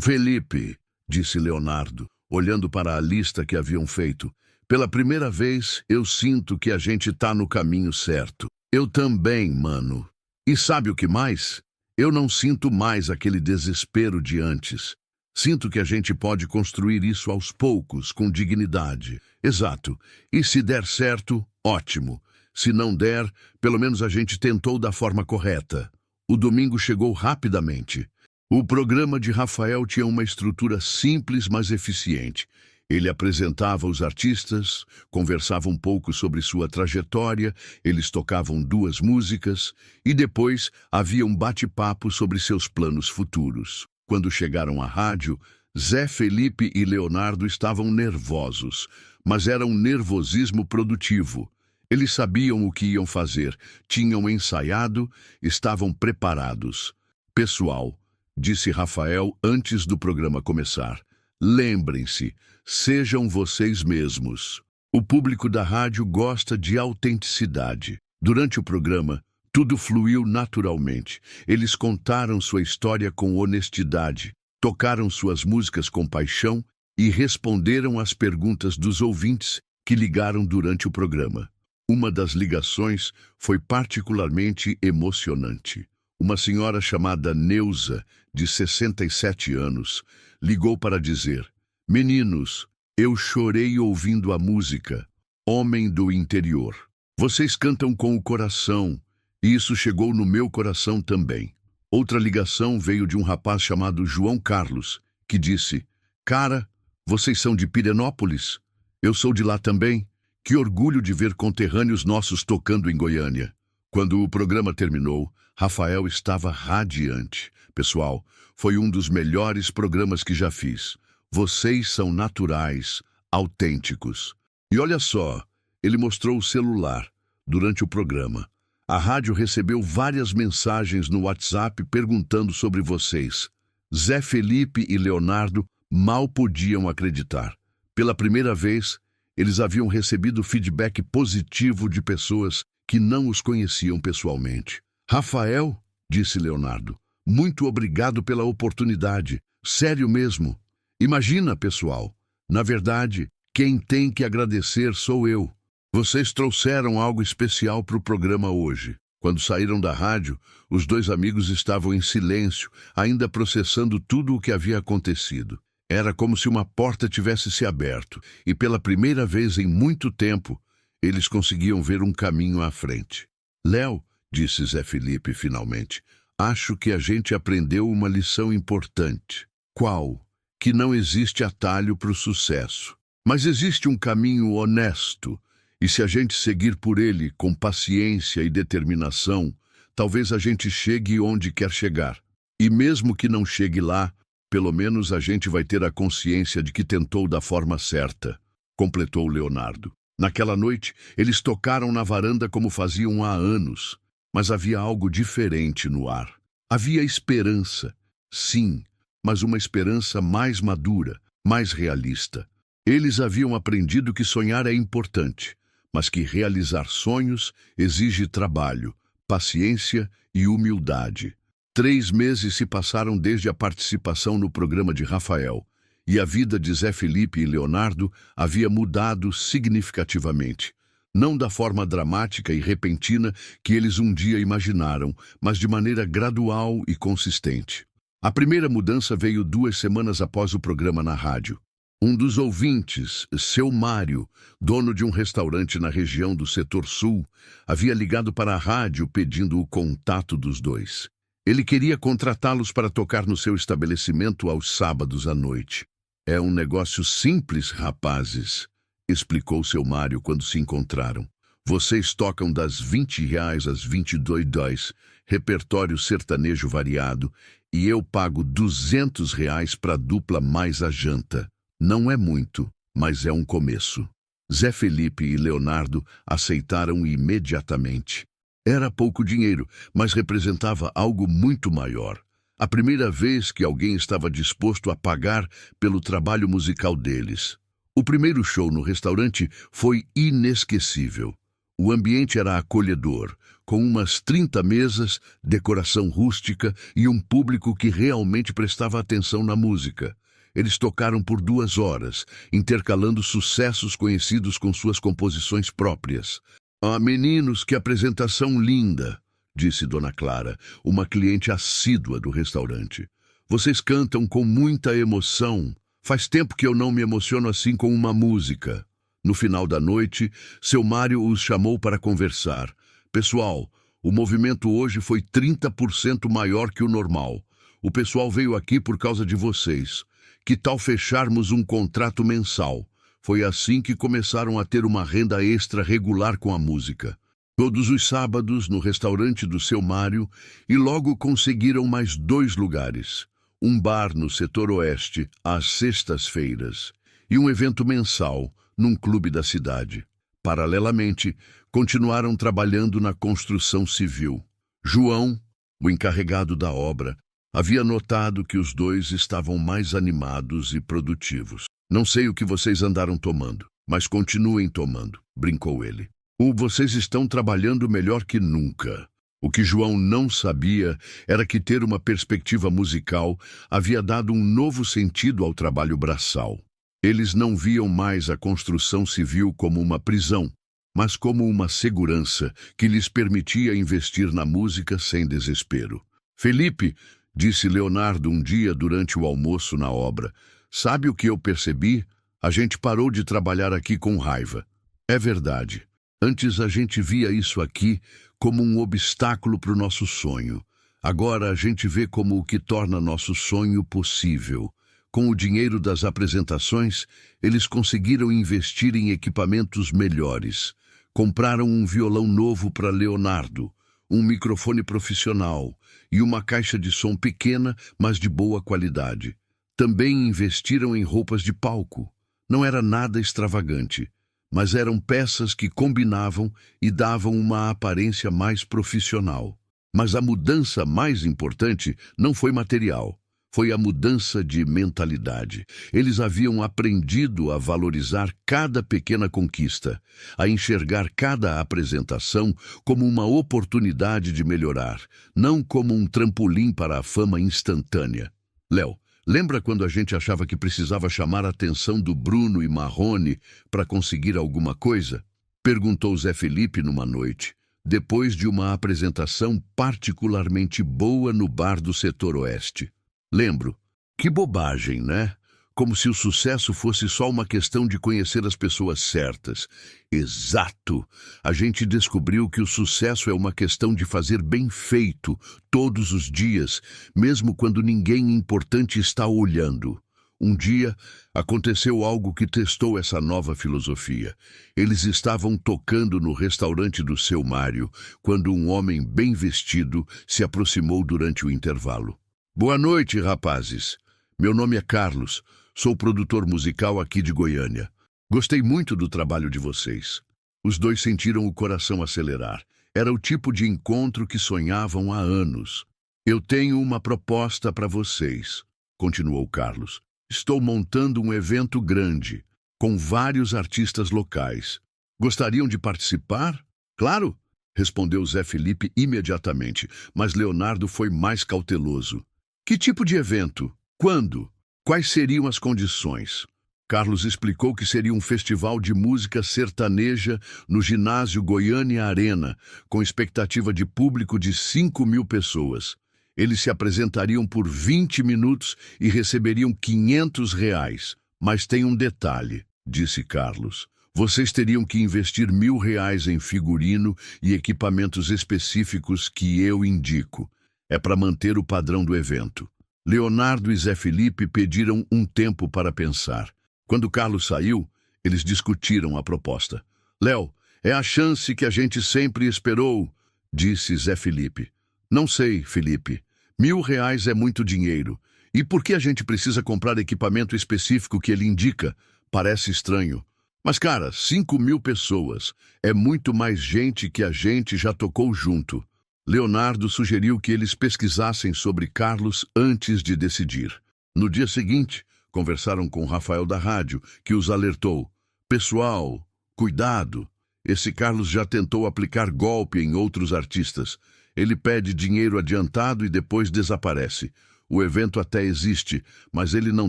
Felipe, disse Leonardo, olhando para a lista que haviam feito, pela primeira vez eu sinto que a gente tá no caminho certo. Eu também, mano. E sabe o que mais? Eu não sinto mais aquele desespero de antes. Sinto que a gente pode construir isso aos poucos, com dignidade. Exato. E se der certo, ótimo. Se não der, pelo menos a gente tentou da forma correta. O domingo chegou rapidamente. O programa de Rafael tinha uma estrutura simples, mas eficiente. Ele apresentava os artistas, conversava um pouco sobre sua trajetória, eles tocavam 2 músicas e depois havia um bate-papo sobre seus planos futuros. Quando chegaram à rádio, Zé Felipe e Leonardo estavam nervosos, mas era um nervosismo produtivo. Eles sabiam o que iam fazer, tinham ensaiado, estavam preparados. Pessoal, disse Rafael antes do programa começar, lembrem-se, sejam vocês mesmos. O público da rádio gosta de autenticidade. Durante o programa, tudo fluiu naturalmente. Eles contaram sua história com honestidade, tocaram suas músicas com paixão e responderam às perguntas dos ouvintes que ligaram durante o programa. Uma das ligações foi particularmente emocionante. Uma senhora chamada Neuza, de 67 anos, ligou para dizer: "Meninos, Eu chorei ouvindo a música, Homem do Interior. Vocês cantam com o coração, e isso chegou no meu coração também. Outra ligação veio de um rapaz chamado João Carlos, que disse: Cara, vocês são de Pirenópolis? Eu sou de lá também. Que orgulho de ver conterrâneos nossos tocando em Goiânia. Quando o programa terminou, Rafael estava radiante. Pessoal, foi um dos melhores programas que já fiz. Vocês são naturais, autênticos. E olha só, ele mostrou o celular durante o programa. A rádio recebeu várias mensagens no WhatsApp perguntando sobre vocês. Zé Felipe e Leonardo mal podiam acreditar. Pela primeira vez, eles haviam recebido feedback positivo de pessoas que não os conheciam pessoalmente. Rafael, disse Leonardo, muito obrigado pela oportunidade. Sério mesmo. Imagina, pessoal. Na verdade, quem tem que agradecer sou eu. Vocês trouxeram algo especial para o programa hoje. Quando saíram da rádio, os dois amigos estavam em silêncio, ainda processando tudo o que havia acontecido. Era como se uma porta tivesse se aberto, e pela primeira vez em muito tempo, eles conseguiam ver um caminho à frente. Léo, disse Zé Felipe finalmente, acho que a gente aprendeu uma lição importante. Qual? Que não existe atalho para o sucesso. Mas existe um caminho honesto, e se a gente seguir por ele com paciência e determinação, talvez a gente chegue onde quer chegar. E mesmo que não chegue lá, pelo menos a gente vai ter a consciência de que tentou da forma certa, completou Leonardo. Naquela noite, eles tocaram na varanda como faziam há anos, mas havia algo diferente no ar. Havia esperança, sim, mas uma esperança mais madura, mais realista. Eles haviam aprendido que sonhar é importante, mas que realizar sonhos exige trabalho, paciência e humildade. 3 meses se passaram desde a participação no programa de Rafael, e a vida de Zé Felipe e Leonardo havia mudado significativamente. Não da forma dramática e repentina que eles um dia imaginaram, mas de maneira gradual e consistente. A primeira mudança veio 2 semanas após o programa na rádio. Um dos ouvintes, seu Mário, dono de um restaurante na região do Setor Sul, havia ligado para a rádio pedindo o contato dos dois. Ele queria contratá-los para tocar no seu estabelecimento aos sábados à noite. É um negócio simples, rapazes, explicou seu Mário quando se encontraram. Vocês tocam das R$ 20 às R$ 22, repertório sertanejo variado, e eu pago R$ 200 para a dupla mais a janta. Não é muito, mas é um começo. Zé Felipe e Leonardo aceitaram imediatamente. Era pouco dinheiro, mas representava algo muito maior. A primeira vez que alguém estava disposto a pagar pelo trabalho musical deles. O primeiro show no restaurante foi inesquecível. O ambiente era acolhedor, com umas 30 mesas, decoração rústica e um público que realmente prestava atenção na música. Eles tocaram por 2 horas, intercalando sucessos conhecidos com suas composições próprias. Ah, meninos, que apresentação linda, disse Dona Clara, uma cliente assídua do restaurante. Vocês cantam com muita emoção. Faz tempo que eu não me emociono assim com uma música. No final da noite, seu Mário os chamou para conversar. Pessoal, o movimento hoje foi 30% maior que o normal. O pessoal veio aqui por causa de vocês. Que tal fecharmos um contrato mensal? Foi assim que começaram a ter uma renda extra regular com a música. Todos os sábados no restaurante do seu Mário e logo conseguiram mais 2 lugares. Um bar no setor oeste, às sextas-feiras, e um evento mensal num clube da cidade. Paralelamente, continuaram trabalhando na construção civil. João, o encarregado da obra, havia notado que os dois estavam mais animados e produtivos. Não sei o que vocês andaram tomando, mas continuem tomando, brincou ele. Vocês estão trabalhando melhor que nunca. O que João não sabia era que ter uma perspectiva musical havia dado um novo sentido ao trabalho braçal. Eles não viam mais a construção civil como uma prisão, mas como uma segurança que lhes permitia investir na música sem desespero. Felipe, disse Leonardo um dia durante o almoço na obra, sabe o que eu percebi? A gente parou de trabalhar aqui com raiva. É verdade. Antes a gente via isso aqui como um obstáculo para o nosso sonho. Agora a gente vê como o que torna nosso sonho possível. Com o dinheiro das apresentações, eles conseguiram investir em equipamentos melhores. Compraram um violão novo para Leonardo, um microfone profissional e uma caixa de som pequena, mas de boa qualidade. Também investiram em roupas de palco. Não era nada extravagante, mas eram peças que combinavam e davam uma aparência mais profissional. Mas a mudança mais importante não foi material. Foi a mudança de mentalidade. Eles haviam aprendido a valorizar cada pequena conquista, a enxergar cada apresentação como uma oportunidade de melhorar, não como um trampolim para a fama instantânea. Léo, lembra quando a gente achava que precisava chamar a atenção do Bruno e Marrone para conseguir alguma coisa? Perguntou Zé Felipe numa noite, depois de uma apresentação particularmente boa no bar do setor oeste. Lembro. Que bobagem, né? Como se o sucesso fosse só uma questão de conhecer as pessoas certas. Exato! A gente descobriu que o sucesso é uma questão de fazer bem feito, todos os dias, mesmo quando ninguém importante está olhando. Um dia, aconteceu algo que testou essa nova filosofia. Eles estavam tocando no restaurante do seu Mário, quando um homem bem vestido se aproximou durante o intervalo. Boa noite, rapazes. Meu nome é Carlos. Sou produtor musical aqui de Goiânia. Gostei muito do trabalho de vocês. Os dois sentiram o coração acelerar. Era o tipo de encontro que sonhavam há anos. Eu tenho uma proposta para vocês, continuou Carlos. Estou montando um evento grande, com vários artistas locais. Gostariam de participar? Claro, respondeu Zé Felipe imediatamente, mas Leonardo foi mais cauteloso. Que tipo de evento? Quando? Quais seriam as condições? Carlos explicou que seria um festival de música sertaneja no ginásio Goiânia Arena, com expectativa de público de 5.000 pessoas. Eles se apresentariam por 20 minutos e receberiam R$ 500. Mas tem um detalhe, disse Carlos. Vocês teriam que investir R$ 1.000 em figurino e equipamentos específicos que eu indico. É para manter o padrão do evento. Leonardo e Zé Felipe pediram um tempo para pensar. Quando Carlos saiu, eles discutiram a proposta. Léo, é a chance que a gente sempre esperou, disse Zé Felipe. Não sei, Felipe. R$ 1.000 é muito dinheiro. E por que a gente precisa comprar equipamento específico que ele indica? Parece estranho. Mas, cara, 5.000 pessoas. É muito mais gente que a gente já tocou junto. Leonardo sugeriu que eles pesquisassem sobre Carlos antes de decidir. No dia seguinte, conversaram com Rafael da rádio, que os alertou. Pessoal, cuidado. Esse Carlos já tentou aplicar golpe em outros artistas. Ele pede dinheiro adiantado e depois desaparece. O evento até existe, mas ele não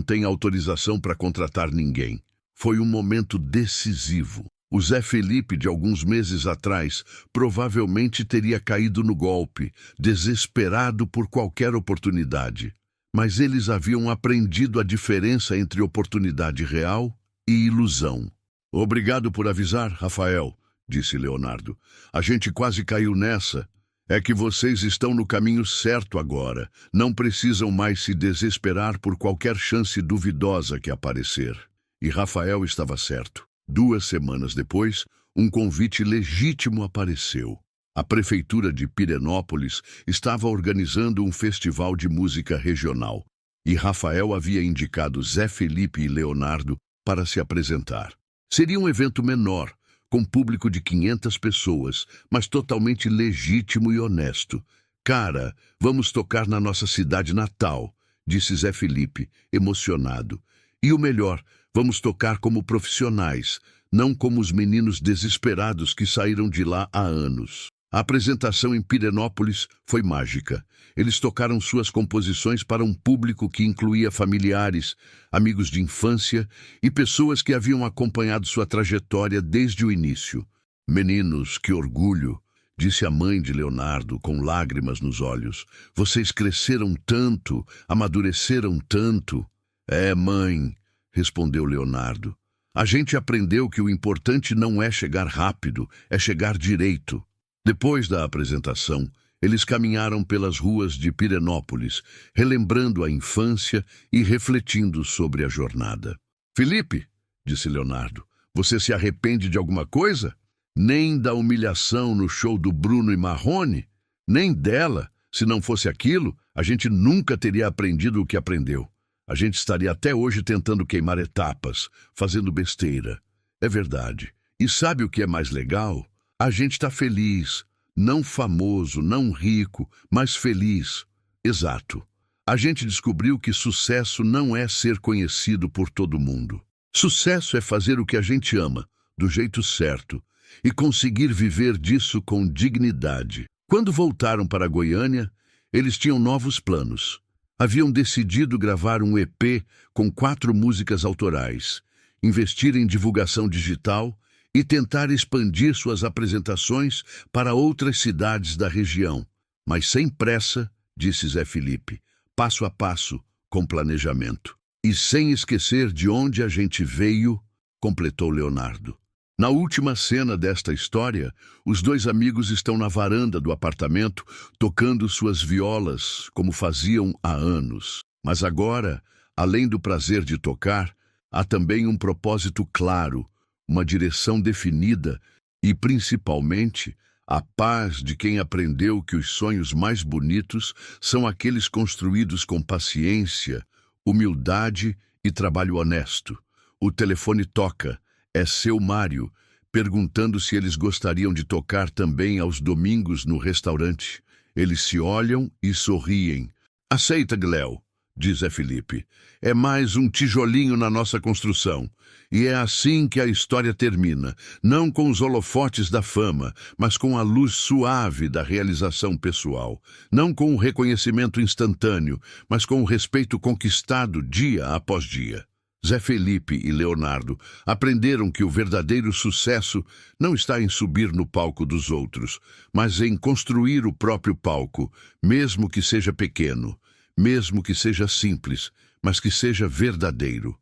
tem autorização para contratar ninguém. Foi um momento decisivo. O Zé Felipe, de alguns meses atrás, provavelmente teria caído no golpe, desesperado por qualquer oportunidade. Mas eles haviam aprendido a diferença entre oportunidade real e ilusão. Obrigado por avisar, Rafael, disse Leonardo. A gente quase caiu nessa. É que vocês estão no caminho certo agora. Não precisam mais se desesperar por qualquer chance duvidosa que aparecer. E Rafael estava certo. 2 semanas depois, um convite legítimo apareceu. A prefeitura de Pirenópolis estava organizando um festival de música regional, e Rafael havia indicado Zé Felipe e Leonardo para se apresentar. Seria um evento menor, com público de 500 pessoas, mas totalmente legítimo e honesto. Cara, vamos tocar na nossa cidade natal, disse Zé Felipe, emocionado. E o melhor, vamos tocar como profissionais, não como os meninos desesperados que saíram de lá há anos. A apresentação em Pirenópolis foi mágica. Eles tocaram suas composições para um público que incluía familiares, amigos de infância e pessoas que haviam acompanhado sua trajetória desde o início. Meninos, que orgulho, disse a mãe de Leonardo com lágrimas nos olhos. Vocês cresceram tanto, amadureceram tanto. É, mãe, respondeu Leonardo. A gente aprendeu que o importante não é chegar rápido, é chegar direito. Depois da apresentação, eles caminharam pelas ruas de Pirenópolis, relembrando a infância e refletindo sobre a jornada. Felipe, disse Leonardo, você se arrepende de alguma coisa? Nem da humilhação no show do Bruno e Marrone? Nem dela. Se não fosse aquilo, a gente nunca teria aprendido o que aprendeu. A gente estaria até hoje tentando queimar etapas, fazendo besteira. É verdade. E sabe o que é mais legal? A gente está feliz. Não famoso, não rico, mas feliz. Exato. A gente descobriu que sucesso não é ser conhecido por todo mundo. Sucesso é fazer o que a gente ama, do jeito certo, e conseguir viver disso com dignidade. Quando voltaram para Goiânia, eles tinham novos planos. Haviam decidido gravar um EP com 4 músicas autorais, investir em divulgação digital e tentar expandir suas apresentações para outras cidades da região. Mas sem pressa, disse Zé Felipe, passo a passo, com planejamento. E sem esquecer de onde a gente veio, completou Leonardo. Na última cena desta história, os 2 amigos estão na varanda do apartamento, tocando suas violas, como faziam há anos. Mas agora, além do prazer de tocar, há também um propósito claro, uma direção definida e, principalmente, a paz de quem aprendeu que os sonhos mais bonitos são aqueles construídos com paciência, humildade e trabalho honesto. O telefone toca. É seu Mário, perguntando se eles gostariam de tocar também aos domingos no restaurante. Eles se olham e sorriem. Aceita, Gléo, diz Zé Felipe. É mais um tijolinho na nossa construção. E é assim que a história termina, não com os holofotes da fama, mas com a luz suave da realização pessoal. Não com o reconhecimento instantâneo, mas com o respeito conquistado dia após dia. Zé Felipe e Leonardo aprenderam que o verdadeiro sucesso não está em subir no palco dos outros, mas em construir o próprio palco, mesmo que seja pequeno, mesmo que seja simples, mas que seja verdadeiro.